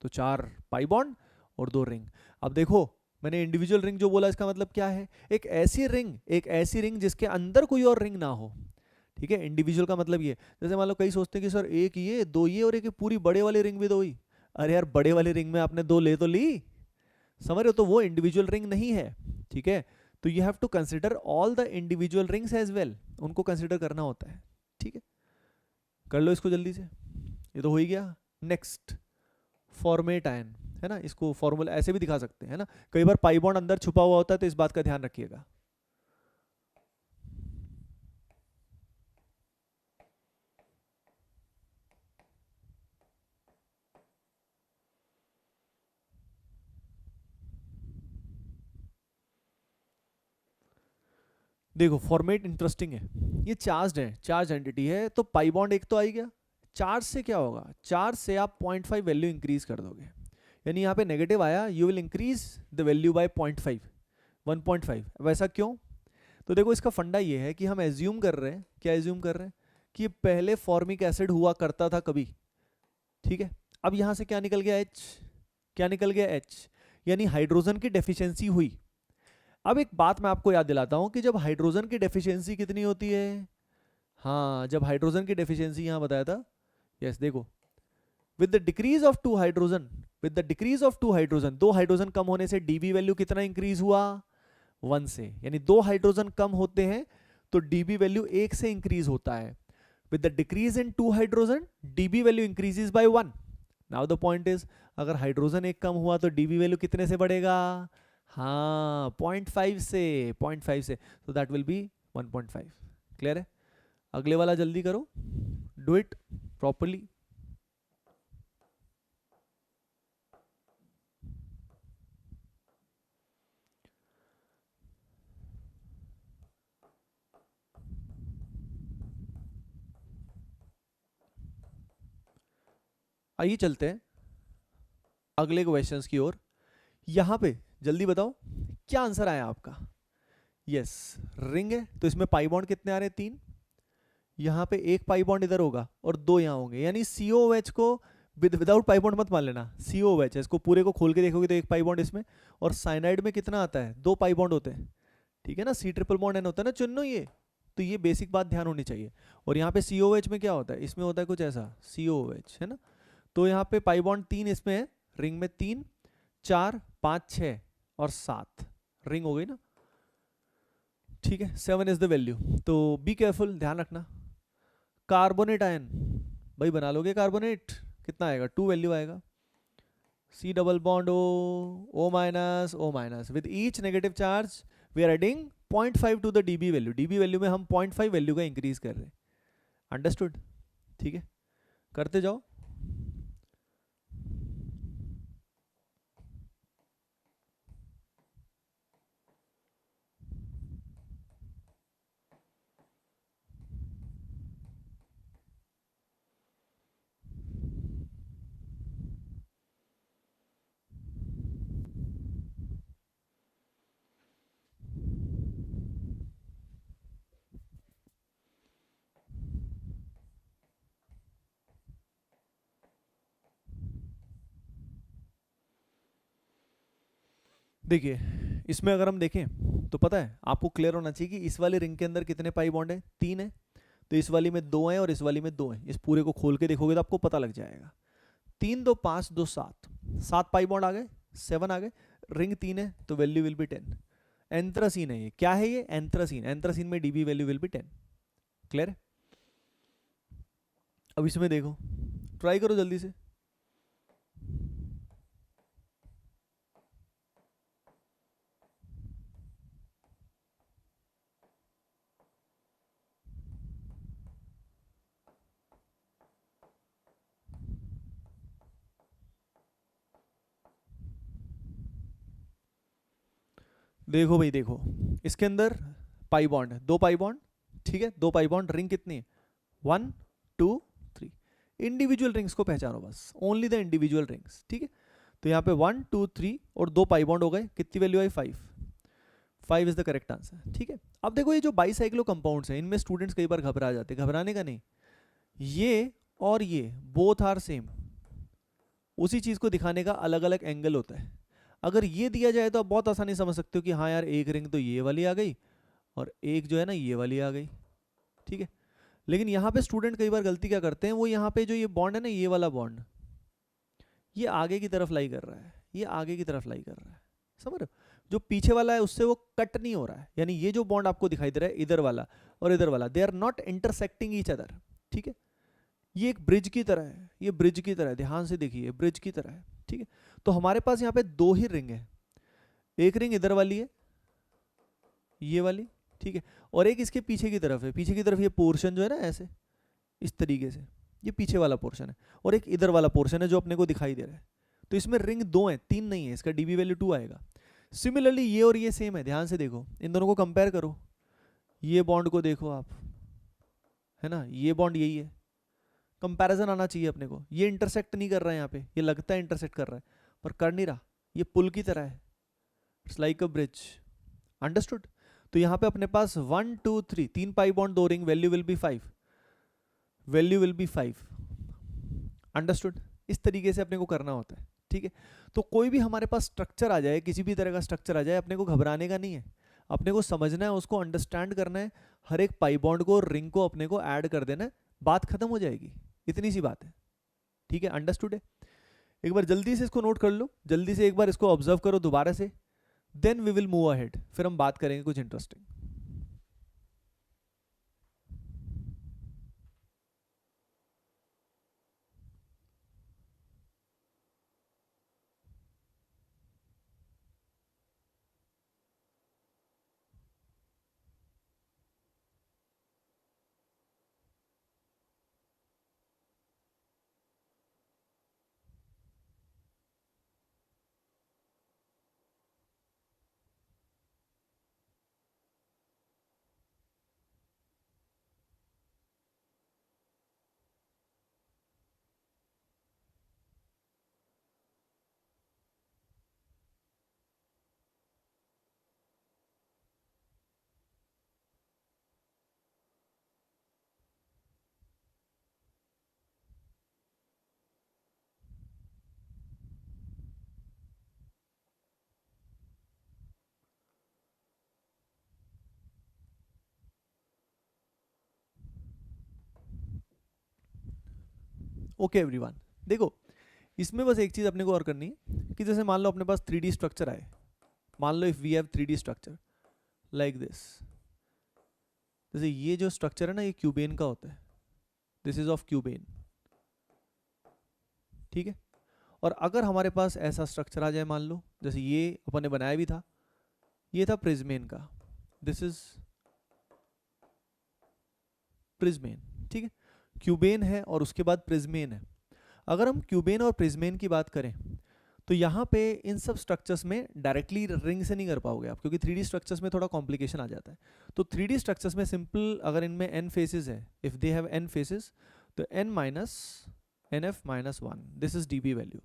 तो 4 पाई बॉन्ड और 2 रिंग। अब देखो मैंने इंडिविजुअल रिंग जो बोला, इसका मतलब क्या है, एक ऐसी रिंग जिसके अंदर कोई और रिंग ना हो। ठीक है, इंडिविजुअल का मतलब ये, जैसे मान लो कई सोचते हैं कि सर एक ये 2 ये और एक पूरी बड़े वाली रिंग भी 2 ही, अरे यार बड़े वाली रिंग में आपने 2 ले तो ली, समझ रहे हो, तो वो इंडिविजुअल रिंग नहीं है। ठीक है, तो you have to consider all the individual rings as well, उनको कंसिडर करना होता है। ठीक है, कर लो इसको जल्दी से, ये तो हो ही गया। नेक्स्ट फॉर्मेट आयन, है ना, इसको फॉर्मूला ऐसे भी दिखा सकते हैं, है ना, कई बार पाई बॉन्ड अंदर छुपा हुआ होता है, तो इस बात का ध्यान रखिएगा। देखो फॉर्मेट इंटरेस्टिंग है, ये चार्ज है, चार्ज एंटिटी है, तो पाई बॉन्ड एक तो आ ही गया, चार्ज से क्या होगा, चार्ज से आप 0.5 वैल्यू इंक्रीज कर दोगे, यानी यहाँ पे नेगेटिव आया, you will increase the value by 0.5, 1.5, वैसा क्यों, तो देखो इसका फंडा ये है कि हम एज्यूम कर रहे हैं, क्या एज्यूम कर रहे हैं, कि पहले फॉर्मिक एसिड हुआ करता था कभी। ठीक है, अब यहाँ से क्या निकल गया H, क्या निकल गया H, यानी हाइड्रोजन की डेफिशिएंसी हुई। अब एक बात मैं आपको याद दिलाता हूं कि जब हाइड्रोजन की डेफिशिएंसी कितनी होती है, हाँ जब हाइड्रोजन की डेफिशिएंसी यहाँ बताया था, यस देखो, with the decrease of 2 hydrogen, with the decrease of 2 hydrogen, 2 hydrogen कम होने से डीबी वैल्यू कितना इंक्रीज हुआ, 1 से, यानी 2 हाइड्रोजन कम होते हैं तो डीबी वैल्यू 1 से इंक्रीज होता है। With the decrease in 2 hydrogen dB value increases by 1। Now the point is, अगर हाइड्रोजन एक कम हुआ तो डीबी वैल्यू कितने से बढ़ेगा, हाँ 0.5 से, 0.5 से, तो दैट विल बी 1.5। क्लियर है, अगले वाला जल्दी करो, डू इट प्रॉपरली। आइए चलते हैं अगले क्वेश्चंस की ओर। यहां पे जल्दी बताओ क्या आंसर आया आपका, यस रिंग है, तो इसमें पाई बॉन्ड कितने आ रहे हैं, 3, यहाँ पे एक पाई बॉन्ड इधर होगा और 2 यहाँ होंगे, यानी COOH को विदाउट पाई बॉन्ड मत मान लेना, COOH है, इसको पूरे को खोल के देखोगे तो एक पाई बॉन्ड इसमें, और साइनाइड में कितना आता है, 2 पाई बॉन्ड होते हैं, ठीक है ना, C ट्रिपल बॉन्ड N होता है ना चुनो ये, तो ये बेसिक बात ध्यान होनी चाहिए। और यहाँ पे COOH में क्या होता है, इसमें होता है कुछ ऐसा COOH है ना, तो यहाँ पे पाई बॉन्ड 3 इसमें है, रिंग में 3 4 5 6 और 7 रिंग हो गई ना, ठीक है, 7 इज द वैल्यू। तो बी केयरफुल, ध्यान रखना। कार्बोनेट आयन, भाई बना लोगे कार्बोनेट, कितना आएगा, 2 वैल्यू आएगा, C double bond O minus O minus, with each negative charge we are adding 0.5 to the DB value, DB value में हम 0.5 वैल्यू का इंक्रीज कर रहे हैं, अंडरस्टूड, ठीक है, करते जाओ। देखिए इसमें अगर हम देखें तो पता है आपको क्लियर होना चाहिए कि इस वाले रिंग के अंदर कितने पाई बॉन्ड है, 3 है, तो इस वाली में 2 है और इस वाली में 2 है, इस पूरे को खोल के देखोगे तो आपको पता लग जाएगा, 3 2 5 2 7, 7 पाई बॉन्ड आ गए, 7 आ गए, रिंग 3 है तो वैल्यू विल बी 10, एंथ्रासीन है ये, क्या है ये, एंथ्रासीन, एंथ्रासीन में DB value will B 10, clear है। अब इसमें देखो, ट्राई करो जल्दी से, देखो भाई देखो, इसके अंदर पाई बॉन्ड है, 2 पाई बॉन्ड, ठीक है, 2 पाई बॉन्ड, रिंग कितनी है, 1 2 3, इंडिविजुअल रिंग्स को पहचानो बस, ओनली द इंडिविजुअल रिंग्स, ठीक है, तो यहाँ पे 1 2 3 और 2 पाई बॉन्ड हो गए, कितनी value I 5, 5 is the correct answer, ठीक है। अब देखो ये जो बाईसाइक्लो कंपाउंड्स हैं इनमें स्टूडेंट्स कई बार घबरा जाते हैं, घबराने का नहीं, ये और ये बोथ आर सेम, उसी चीज को दिखाने का अलग अलग एंगल होता है, अगर ये दिया जाए तो आप बहुत आसानी समझ सकते हो कि हाँ यार एक रिंग तो ये वाली आ गई और एक जो है ना ये वाली आ गई, ठीक है। लेकिन यहाँ पे स्टूडेंट कई बार गलती क्या करते हैं, वो यहाँ पे जो ये बॉन्ड है ना, ये वाला बॉन्ड, ये आगे की तरफ लाई कर रहा है, ये आगे की तरफ लाई कर रहा है, समझ रहे हो, जो पीछे वाला है उससे वो कट नहीं हो रहा है, यानी ये जो बॉन्ड आपको दिखाई दे रहा है इधर वाला और इधर वाला, they are not intersecting each other, ठीक है, ये एक ब्रिज की तरह है, ये ब्रिज की तरह है, ध्यान से देखिए ब्रिज की तरह है, ठीक है। तो हमारे पास यहाँ पे 2 ही रिंग है, एक रिंग इधर वाली है, ये वाली, ठीक है, और एक इसके पीछे की तरफ है, पीछे की तरफ ये पोर्शन जो है ना ऐसे इस तरीके से, ये पीछे वाला पोर्शन है, और एक इधर वाला पोर्शन है जो अपने को दिखाई दे रहा है, तो इसमें रिंग 2 है, 3 नहीं है, इसका DB वैल्यू 2 आएगा। सिमिलरली ये और ये सेम है, ध्यान से देखो, इन दोनों को कंपेयर करो, ये बॉन्ड को देखो आप, है ना, ये बॉन्ड यही है, कंपैरिजन आना चाहिए अपने को, ये इंटरसेक्ट नहीं कर रहा है यहाँ पे, ये लगता है इंटरसेक्ट कर रहा है पर कर नहीं रहा, ये पुल की तरह है, it's like a bridge, understood. तो यहाँ पे अपने पास 1 2 3 3 pi bond 2 ring, value will be 5, value will be 5, understood, इस तरीके से अपने को करना होता है, ठीक है। तो कोई भी हमारे पास स्ट्रक्चर आ जाए, किसी भी तरह का स्ट्रक्चर आ जाए, अपने को घबराने का नहीं है, अपने को समझना है, उसको अंडरस्टैंड करना है, हर एक पाई बॉन्ड को रिंग को अपने को ऐड कर देना है, बात खत्म हो जाएगी, इतनी सी बात है, ठीक है, अंडरस्टूड है। एक बार जल्दी से इसको नोट कर लो, जल्दी से एक बार इसको ऑब्जर्व करो दोबारा से, then we will move ahead, फिर हम बात करेंगे कुछ इंटरेस्टिंग। ओके एवरीवन, देखो इसमें बस एक चीज़ अपने को और करनी है कि जैसे मान लो अपने पास 3D स्ट्रक्चर आए, मान लो if we have 3D structure like this, जैसे ये जो स्ट्रक्चर है ना ये क्यूबेन का होता है, दिस इज ऑफ क्यूबेन, ठीक है। और अगर हमारे पास ऐसा स्ट्रक्चर आ जाए, मान लो जैसे ये अपन ने बनाया भी था, ये था प्रिज्मेन का, दिस इज प्रिज्मेन, ठीक है। क्यूबेन है और उसके बाद प्रिज्मेन है। अगर हम क्यूबेन और प्रिज्मेन की बात करें तो यहाँ पे इन सब स्ट्रक्चर्स में डायरेक्टली रिंग से नहीं कर पाओगे आप, क्योंकि 3D स्ट्रक्चर्स में थोड़ा कॉम्प्लिकेशन आ जाता है। तो 3D स्ट्रक्चर्स में सिंपल, अगर इनमें n फेसेस है, if they have n faces, तो n minus nf minus 1, this is dB value.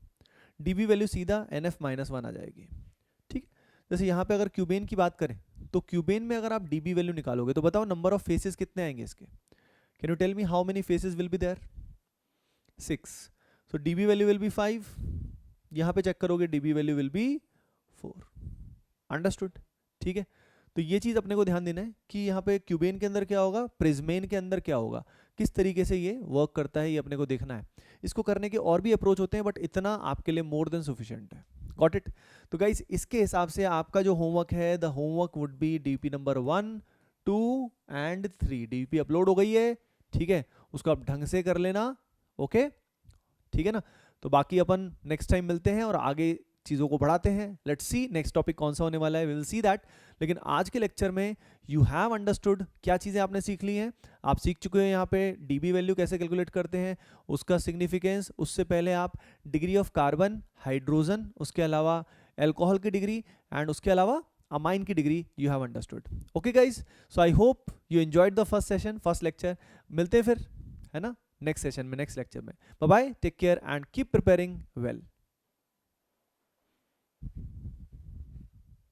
dB value सीधा nf माइनस 1 आ जाएगी, ठीक। जैसे यहाँ पे अगर क्यूबेन की बात करें तो क्यूबेन में अगर आप dB वैल्यू निकालोगे तो बताओ नंबर ऑफ फेसेस कितने आएंगे इसके, can you tell me how many faces will be there? 6, so dB value will be 5, यहाँ पे चेक करोगे dB value will be 4, understood, ठीक है। तो ये चीज़ अपने को ध्यान देना है कि यहाँ पे क्यूबेन के अंदर क्या होगा, प्रिज्मेन के अंदर क्या होगा, किस तरीके से ये वर्क करता है, ये अपने को देखना है। इसको करने के और भी अप्रोच होते हैं, बट इतना आपके लिए मोर देन सफिशिएंट है, गॉट इट। तो गाइस इसके हिसाब से आपका जो होमवर्क है, the homework would be DP number 1, 2 and 3। DP upload हो गई है, ठीक है, उसको आप ढंग से कर लेना, ओके, ठीक है ना। तो बाकी अपन नेक्स्ट टाइम मिलते हैं और आगे चीज़ों को बढ़ाते हैं। लेट्स सी नेक्स्ट टॉपिक कौन सा होने वाला है, वी विल सी दैट। लेकिन आज के लेक्चर में यू हैव अंडरस्टूड क्या चीज़ें आपने सीख ली हैं। आप सीख चुके हैं यहाँ पे DB वैल्यू कैसे कैलकुलेट करते हैं, उसका सिग्निफिकेंस, उससे पहले आप डिग्री ऑफ कार्बन, हाइड्रोजन, उसके अलावा एल्कोहल की डिग्री एंड उसके अलावा अमाइन की degree you have understood. Okay guys, so I hope you enjoyed the first session, first lecture. मिलते हैं फिर, है ना, नेक्स्ट सेशन में, नेक्स्ट लेक्चर में। Bye bye, take care and keep preparing well.